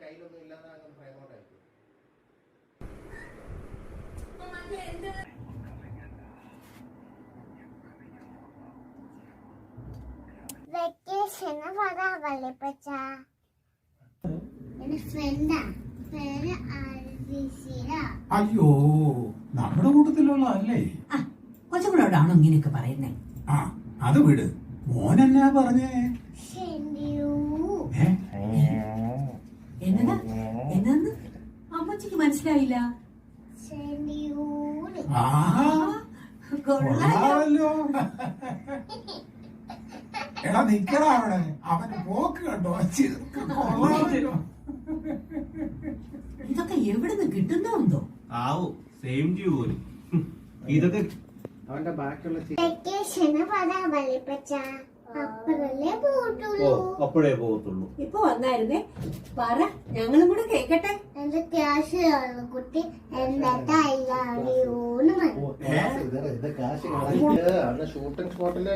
കയ്യിലൊന്നും ഇല്ലാതെ ഫ്രൈമൗട്ടായിരിക്കും. വെക്കേഷന് പറയാവല്ലേ പച്ച എന്റെ ഫ്രണ്ടാ പേര് ആൽവിസിയ. അയ്യോ നമ്മുടെ കൂട്ടത്തിലുള്ള അല്ലേ? കൊച്ചുകൂടോടാണോ ഇങ്ങനെയൊക്കെ പറയുന്നേ? ആ അത് വിട്. മോനെന്നാ പറഞ്ഞേ? എന്നതാ എന്നന്ന് അമ്മച്ചിക്ക് മനസ്സിലായില്ല. കൊള്ളാമല്ലോ. എടാ നിക്കടാ അവിടെ, അവന് പോക്ക് കണ്ടോ? കൊള്ളാമല്ലോ. ഇതൊക്കെ എവിടുന്ന് കിട്ടുന്നുണ്ടോ? ആവും സെയിം ടു പോലും. ഇതൊക്കെ അവന്റെ ബാക്കിയുള്ള വെക്കേഷന് പറയാവല്ലേ പച്ച അപ്പഴല്ലേ പോട്ടുള്ളൂ. അപ്പോഴേ പോകത്തുള്ളൂ. ഇപ്പൊ വന്നായിരുന്നേ, പറ ഞങ്ങളും കൂടെ കേക്കട്ടെ. എന്റെ ക്യാഷ് കുട്ടി എന്താ അയ്യാടിയോന്ന് കാശ് കളഞ്ഞിട്ട് ഷൂട്ടിംഗ് സ്പോട്ടിലെ